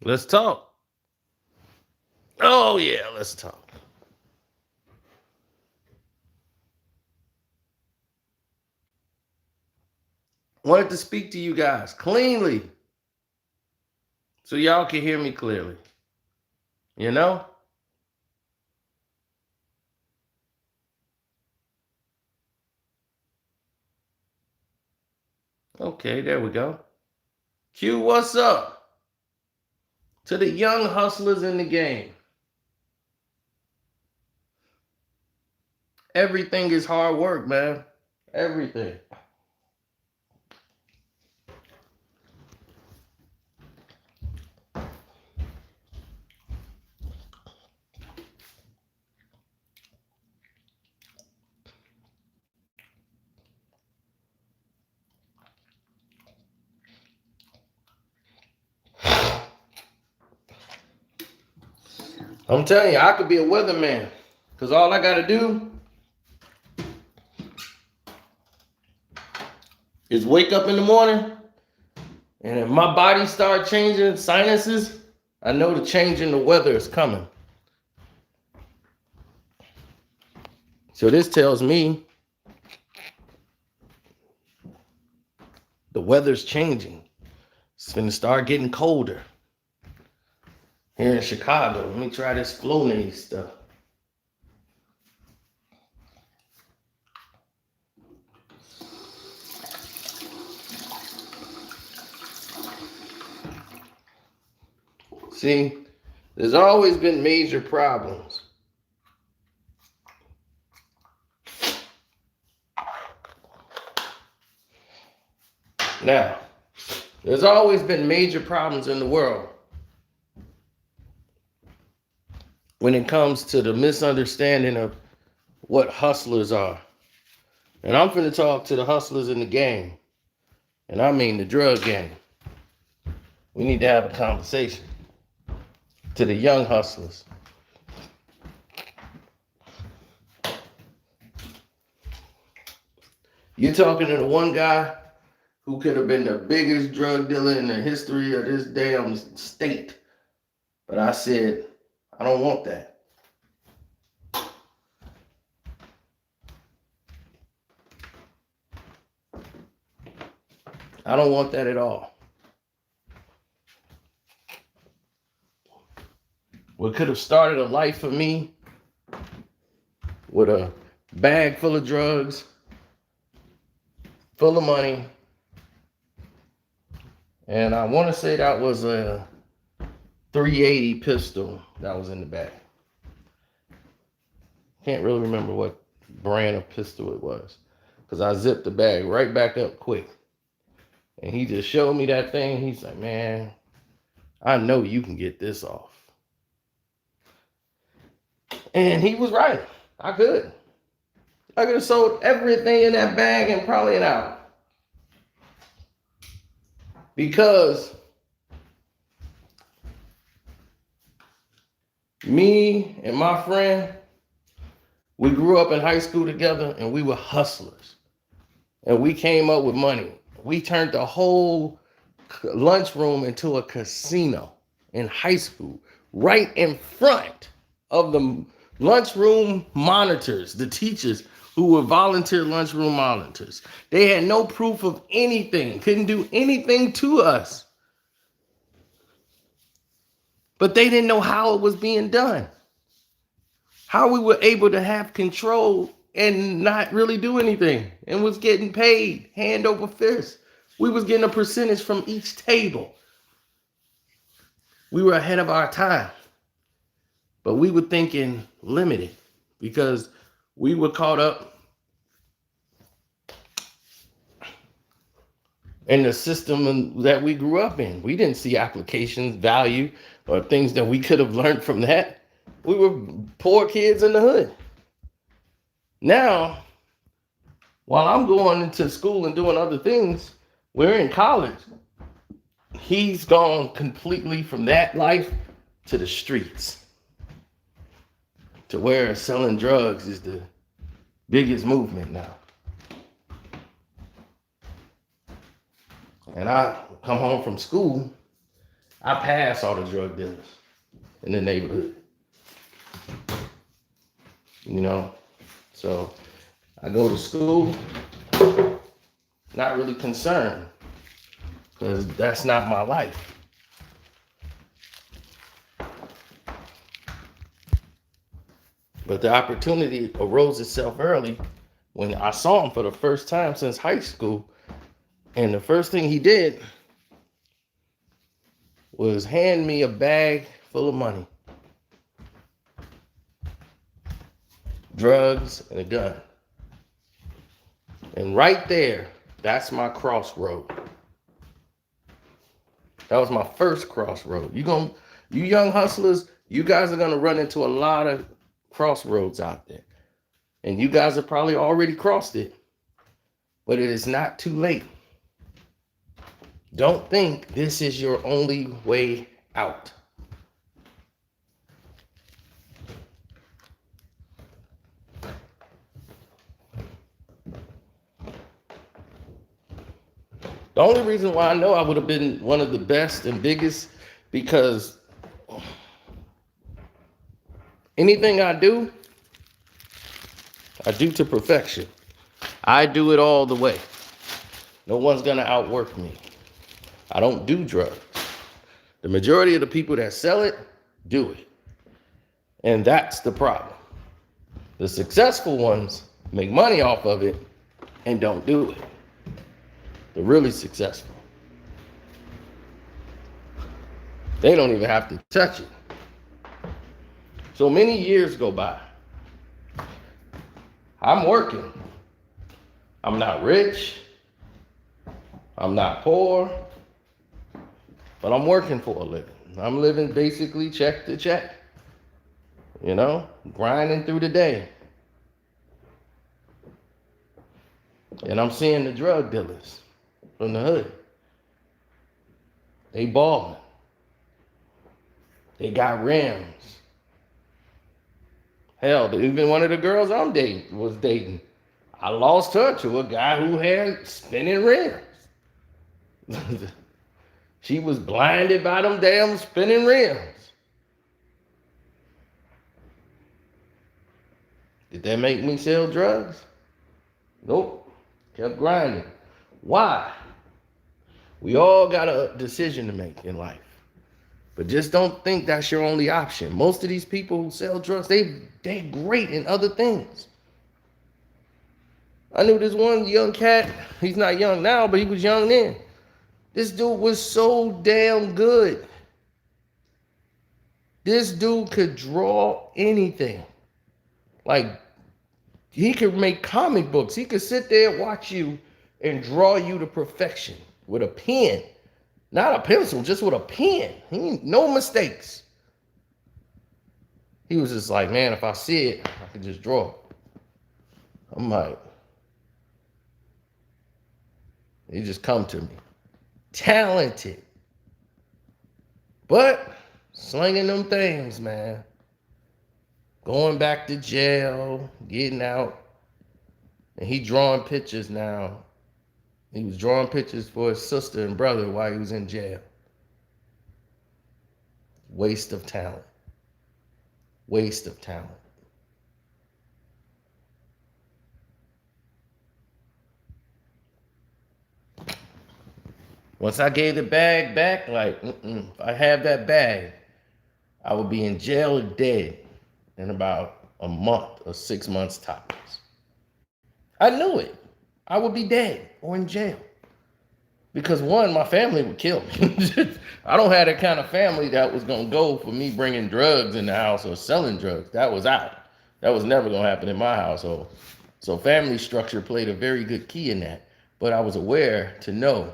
Let's talk. Oh, yeah, let's talk. Wanted to speak to you guys cleanly so y'all can hear me clearly. You know? Okay, there we go. Q, what's up? To the young hustlers in the game. Everything is hard work, man. Everything. I'm telling you, I could be a weatherman. Because all I got to do is wake up in the morning, and if my body start changing sinuses, I know the change in the weather is coming. So this tells me the weather's changing. It's going to start getting colder. Here in Chicago, let me try this Flonase stuff. See, there's always been major problems. Now, there's always been major problems in the world when it comes to the misunderstanding of what hustlers are. And I'm finna talk to the hustlers in the game. And I mean the drug game. We need to have a conversation. To the young hustlers. You're talking to the one guy who could have been the biggest drug dealer in the history of this damn state. But I said, I don't want that. I don't want that at all. What could have started a life for me with a bag full of drugs, full of money, and I want to say that was a 380 pistol that was in the bag. Can't really remember what brand of pistol it was because I zipped the bag right back up quick. And he just showed me that thing. He's like, man, I know you can get this off. And he was right. I could. I could have sold everything in that bag in probably an hour. Because me and my friend, we grew up in high school together and we were hustlers. And we came up with money. We turned the whole lunchroom into a casino in high school, right in front of the lunchroom monitors, the teachers who were volunteer lunchroom monitors. They had no proof of anything, couldn't do anything to us. But they didn't know how it was being done. How we were able to have control and not really do anything and was getting paid hand over fist. We was getting a percentage from each table. We were ahead of our time. But we were thinking limited because we were caught up in the system that we grew up in. We didn't see applications, value, or things that we could have learned from that. We were poor kids in the hood. Now, while I'm going into school and doing other things, we're in college. He's gone completely from that life to the streets, to where selling drugs is the biggest movement now. And I come home from school, I pass all the drug dealers in the neighborhood. You know, so I go to school, not really concerned, because that's not my life. But the opportunity arose itself early when I saw him for the first time since high school. And the first thing he did was hand me a bag full of money, drugs, and a gun. And right there, that's my crossroad. That was my first crossroad. You young hustlers, you guys are gonna run into a lot of crossroads out there. And you guys have probably already crossed it. But it is not too late. Don't think this is your only way out. The only reason why I know I would have been one of the best and biggest, because anything I do to perfection. I do it all the way. No one's gonna outwork me. I don't do drugs. The majority of the people that sell it do it. And that's the problem. The successful ones make money off of it and don't do it. The really successful, they don't even have to touch it. So many years go by. I'm working. I'm not rich. I'm not poor. But I'm working for a living. I'm living basically check to check. You know, grinding through the day. And I'm seeing the drug dealers from the hood. They balling. They got rims. Hell, even one of the girls I'm dating, I lost her to a guy who had spinning rims. She was blinded by them damn spinning rims. Did that make me sell drugs? Nope. Kept grinding. Why? We all got a decision to make in life. But just don't think that's your only option. Most of these people who sell drugs, they're great in other things. I knew this one young cat. He's not young now, but he was young then. This dude was so damn good. This dude could draw anything. Like, he could make comic books. He could sit there and watch you and draw you to perfection with a pen. Not a pencil, just with a pen. No mistakes. He was just like, man, if I see it, I can just draw it. I'm like, he just come to me. Talented. But slinging them things, man. Going back to jail, getting out. And he drawing pictures now. He was drawing pictures for his sister and brother while he was in jail. Waste of talent. Waste of talent. Once I gave the bag back, like, if I have that bag, I would be in jail or dead in about a month or 6 months tops. I knew it. I would be dead or in jail. Because one, my family would kill me. I don't have that kind of family that was going to go for me bringing drugs in the house or selling drugs. That was out. That was never going to happen in my household. So family structure played a very good key in that. But I was aware to know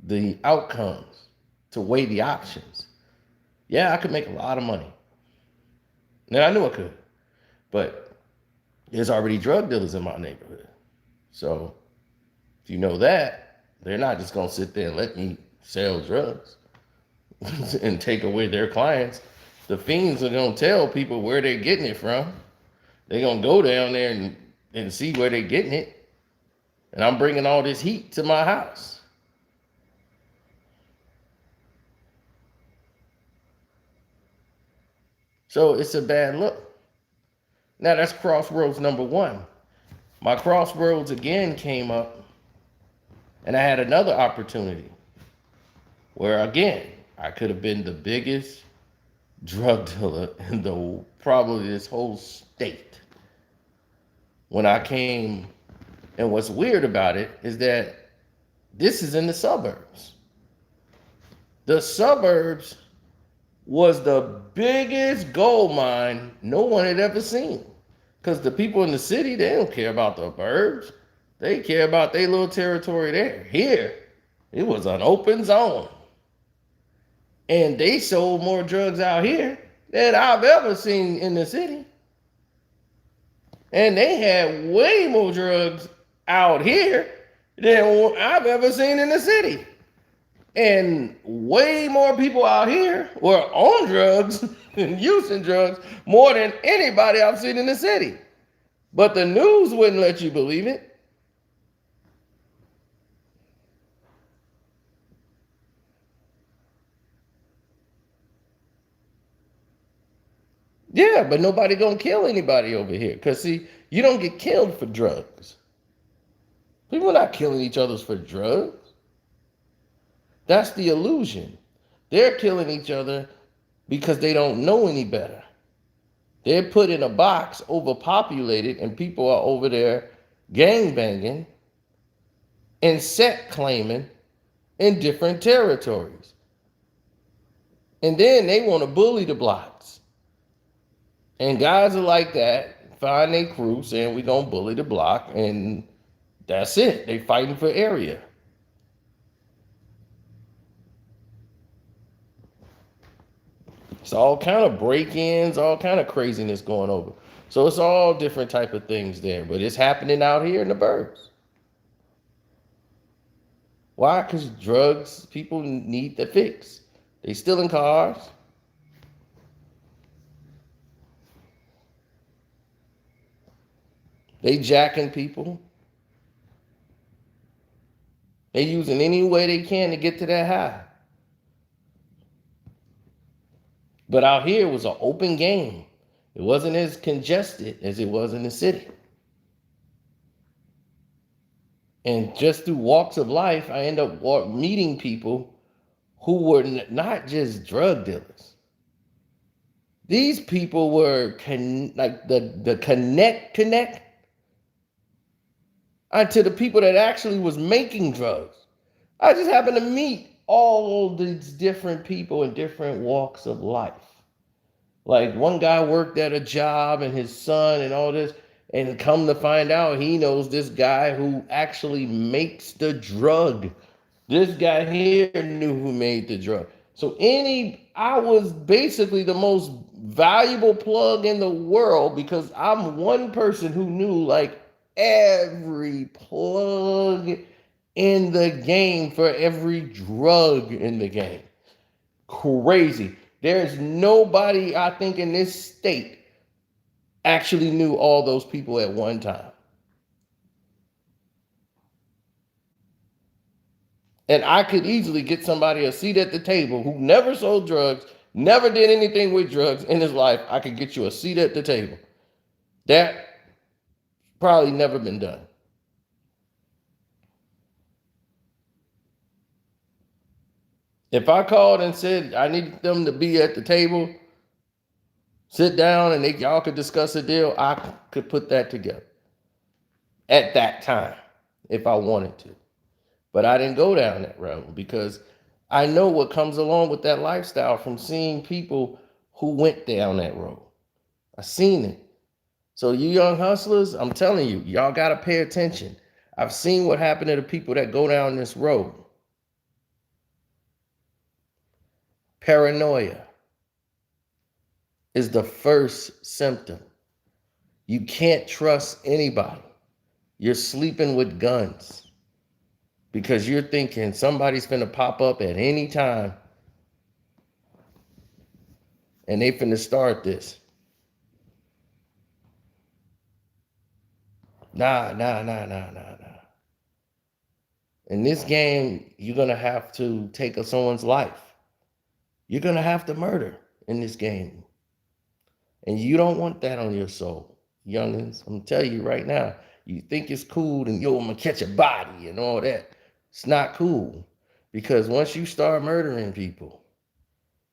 the outcomes, to weigh the options. Yeah, I could make a lot of money. And I knew I could. But there's already drug dealers in my neighborhood. So if you know that, they're not just going to sit there and let me sell drugs and take away their clients. The fiends are going to tell people where they're getting it from. They're going to go down there and see where they're getting it. And I'm bringing all this heat to my house. So it's a bad look. Now that's crossroads number one. My crossroads again came up, and I had another opportunity where again I could have been the biggest drug dealer in the probably this whole state. When I came, and what's weird about it is that this is in the suburbs. The suburbs was the biggest gold mine no one had ever seen. Because the people in the city, they don't care about the burbs. They care about their little territory there. Here, it was an open zone. And they sold more drugs out here than I've ever seen in the city. And they had way more drugs out here than I've ever seen in the city. And way more people out here were on drugs and using drugs more than anybody I've seen in the city. But the news wouldn't let you believe it. Yeah, but nobody gonna kill anybody over here. Cause see, you don't get killed for drugs. People are not killing each other for drugs. That's the illusion. They're killing each other because they don't know any better. They're put in a box, overpopulated, and people are over there gang banging and set claiming in different territories. And then they want to bully the blocks. And guys are like that, find their crew saying we're going to bully the block, and that's it. They fighting for area. It's all kind of break-ins, all kind of craziness going over. So it's all different type of things there, but it's happening out here in the burbs. Why? Because drugs, people need the fix. They stealing cars. They jacking people. They using any way they can to get to that high. But out here it was an open game. It wasn't as congested as it was in the city. And just through walks of life, I end up meeting people who were not just drug dealers. These people were like the connect to the people that actually was making drugs. I just happened to meet all these different people in different walks of life. Like one guy worked at a job and his son and all this, and come to find out he knows this guy who actually makes the drug. This guy here knew who made the drug. So I was basically the most valuable plug in the world because I'm one person who knew like every plug in the game for every drug in the game. Crazy. There's nobody, I think, in this state actually knew all those people at one time. And I could easily get somebody a seat at the table who never sold drugs, never did anything with drugs in his life. I could get you a seat at the table. That probably never been done. If I called and said I need them to be at the table, sit down, and y'all could discuss a deal, I could put that together at that time if I wanted to. But I didn't go down that road because I know what comes along with that lifestyle from seeing people who went down that road. I seen it. So you young hustlers, I'm telling you, y'all got to pay attention. I've seen what happened to the people that go down this road. Paranoia is the first symptom. You can't trust anybody. You're sleeping with guns because you're thinking somebody's going to pop up at any time and they finna start this. Nah. In this game, you're going to have to take someone's life. You're going to have to murder in this game. And you don't want that on your soul, youngins. I'm telling you right now, you think it's cool and yo, I'm gonna catch a body and all that. It's not cool. Because once you start murdering people,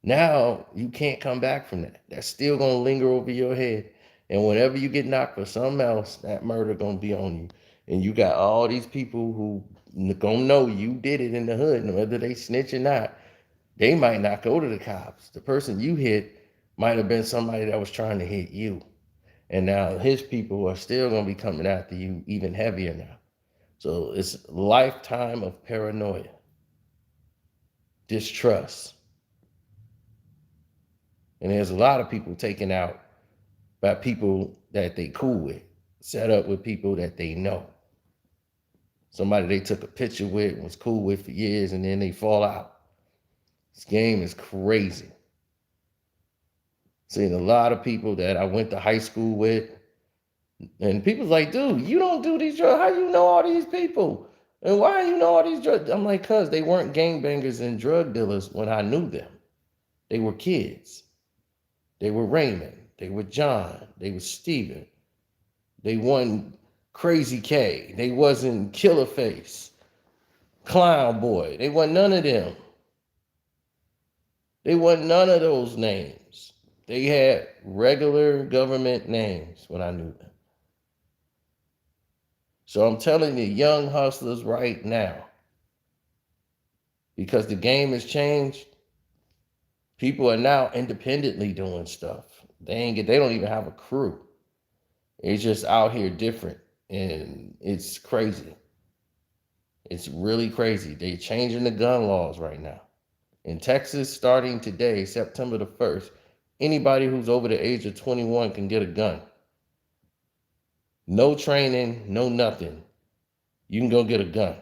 now you can't come back from that. That's still gonna linger over your head. And whenever you get knocked for something else, that murder gonna be on you. And you got all these people who gonna know you did it in the hood, and whether they snitch or not, they might not go to the cops. The person you hit might have been somebody that was trying to hit you. And now his people are still gonna be coming after you even heavier now. So it's a lifetime of paranoia, distrust. And there's a lot of people taken out by people that they cool with, set up with people that they know. Somebody they took a picture with and was cool with for years, and then they fall out. This game is crazy. Seen a lot of people that I went to high school with, and people's like, dude, you don't do these drugs. How you know all these people? And why you know all these drugs? I'm like, cuz they weren't gangbangers and drug dealers when I knew them. They were kids. They were Raymond. They were John. They were Steven. They wasn't Crazy K. They wasn't Killer Face, Clown Boy. They wasn't none of them. They wasn't none of those names. They had regular government names when I knew them. So I'm telling you, young hustlers right now, because the game has changed, people are now independently doing stuff. They don't even have a crew. It's just out here different. And it's crazy. It's really crazy. They're changing the gun laws right now. In Texas, starting today, September the 1st, anybody who's over the age of 21 can get a gun. No training, no nothing. You can go get a gun.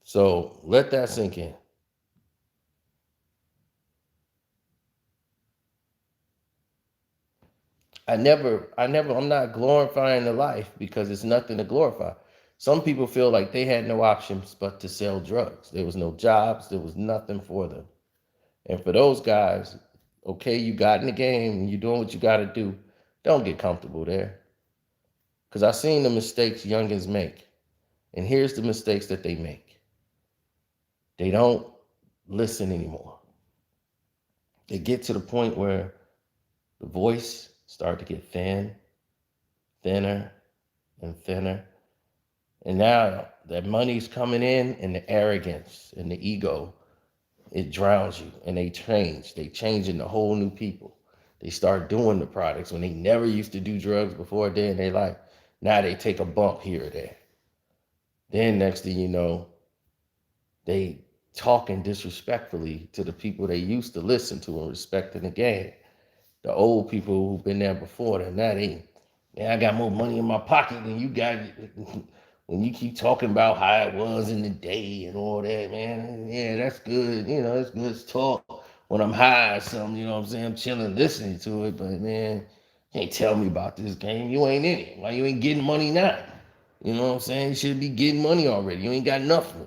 So let that sink in. I'm not glorifying the life because it's nothing to glorify. Some people feel like they had no options but to sell drugs. There was no jobs, there was nothing for them. And for those guys, okay, you got in the game and you're doing what you got to do. Don't get comfortable there. Because I've seen the mistakes youngins make. And here's the mistakes that they make. They don't listen anymore. They get to the point where the voice start to get thinner, and thinner. And now that money's coming in and the arrogance and the ego, it drowns you. And they change. They change into whole new people. They start doing the products when they never used to do drugs before then in their life. Now they take a bump here or there. Then next thing you know, they talking disrespectfully to the people they used to listen to and respect in the game. The old people who've been there before them. Now I got more money in my pocket than you got. When you keep talking about how it was in the day and all that, man, yeah, that's good. You know, it's good talk when I'm high or something, you know what I'm saying? I'm chilling, listening to it, but man, you can't tell me about this game. You ain't in it. Why you ain't getting money now? You know what I'm saying? You should be getting money already. You ain't got nothing.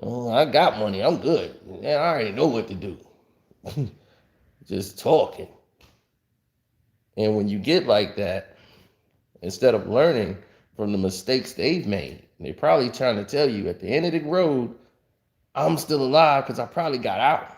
Oh, I got money. I'm good. Yeah, I already know what to do. Just talking. And when you get like that, instead of learning from the mistakes they've made, they're probably trying to tell you at the end of the road, I'm still alive because I probably got out.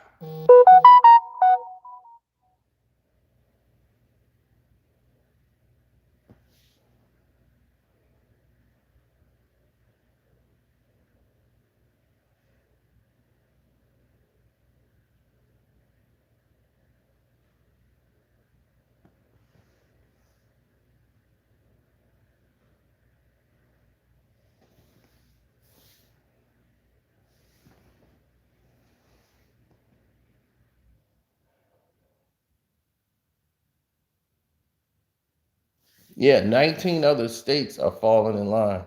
Yeah, 19 other states are falling in line.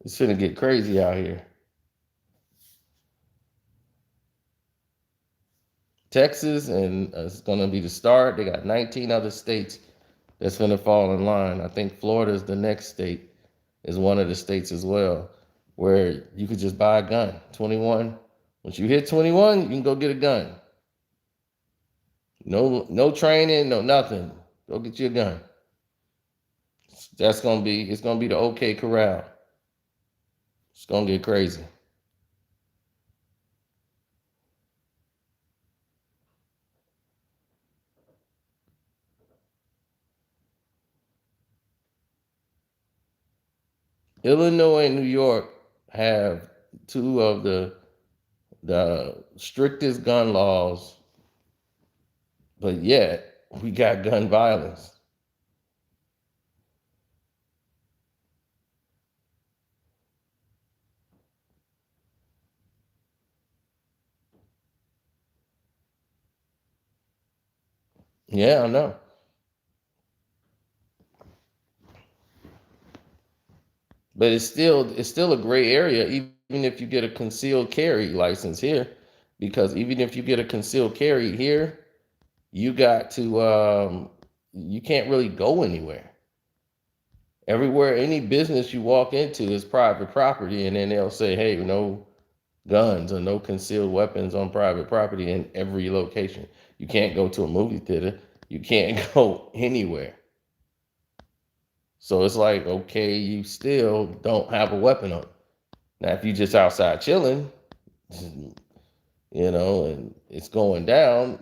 It's gonna get crazy out here. Texas, and it's going to be the start. They got 19 other states that's going to fall in line. I think Florida is the next state, is one of the states as well, where you could just buy a gun. 21. Once you hit 21, you can go get a gun. No training, no nothing. Go get you a gun. It's gonna be the OK Corral. It's gonna get crazy. Illinois and New York have two of the strictest gun laws, but yet we got gun violence. Yeah, I know. But it's still a gray area, even if you get a concealed carry license here, because even if you get a concealed carry here, you got to you can't really go anywhere. Everywhere, any business you walk into is private property, and then they'll say, "Hey, no guns or no concealed weapons on private property in every location." You can't go to a movie theater. You can't go anywhere. So it's like, okay, you still don't have a weapon on. Now, if you just outside chilling, and it's going down.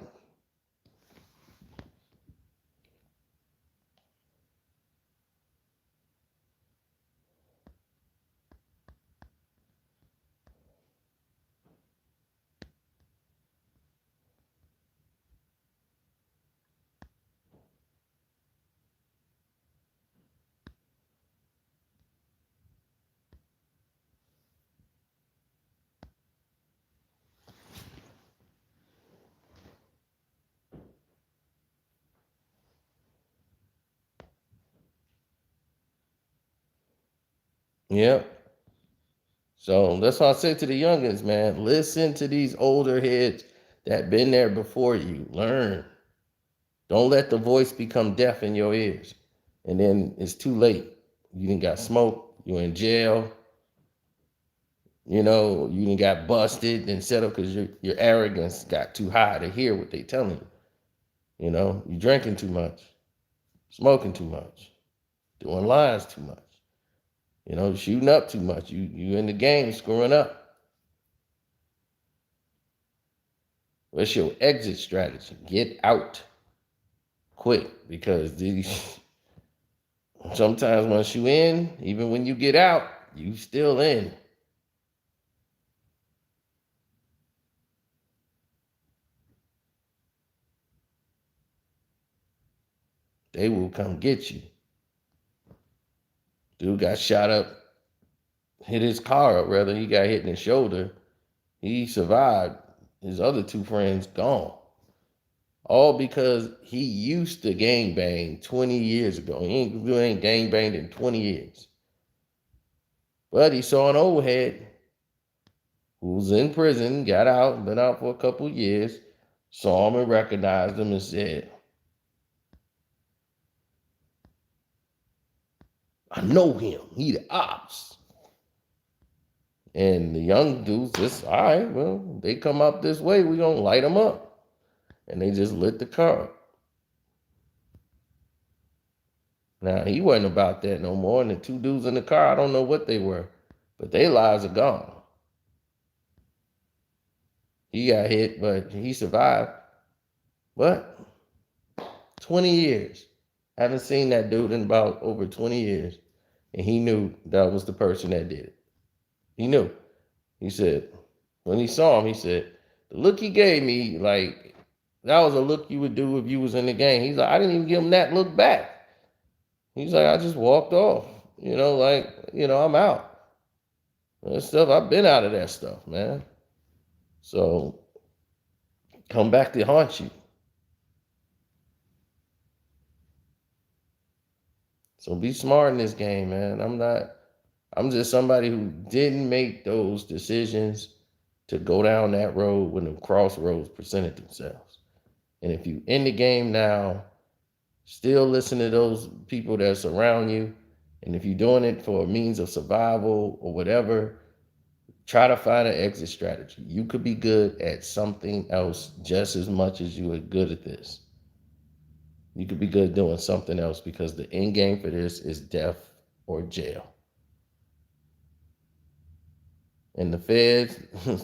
Yep. So that's why I said to the youngins, man, listen to these older heads that been there before you. Learn. Don't let the voice become deaf in your ears. And then it's too late. You didn't got smoked, you in jail, you didn't got busted and set up because your arrogance got too high to hear what they telling you. You drinking too much, smoking too much, doing lies too much, shooting up too much. You in the game screwing up. What's your exit strategy? Get out quick, because these sometimes once you in, even when you get out, you still in. They will come get you. Dude got shot up, hit his car up, rather. He got hit in the shoulder. He survived. His other two friends gone. All because he used to gang bang 20 years ago. He ain't gang banged in 20 years. But he saw an old head who was in prison, got out, been out for a couple of years, saw him and recognized him and said, "I know him. He the ops." And the young dudes just, all right, well, they come up this way, we gonna light them up. And they just lit the car up. Now, he wasn't about that no more. And the two dudes in the car, I don't know what they were, but their lives are gone. He got hit, but he survived. What? 20 years. Haven't seen that dude in about over 20 years. And he knew that was the person that did it. He knew. He said, when he saw him, he said, the look he gave me, like, that was a look you would do if you was in the game. He's like, I didn't even give him that look back. He's like, I just walked off. I'm out. That stuff, I've been out of that stuff, man. So come back to haunt you. So be smart in this game, man. I'm just somebody who didn't make those decisions to go down that road when the crossroads presented themselves. And if you in the game now, still listen to those people that surround you. And if you're doing it for a means of survival or whatever, try to find an exit strategy. You could be good at something else just as much as you are good at this. You could be good doing something else, because the end game for this is death or jail. And the feds,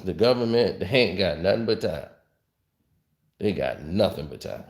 the government, they ain't got nothing but time. They got nothing but time.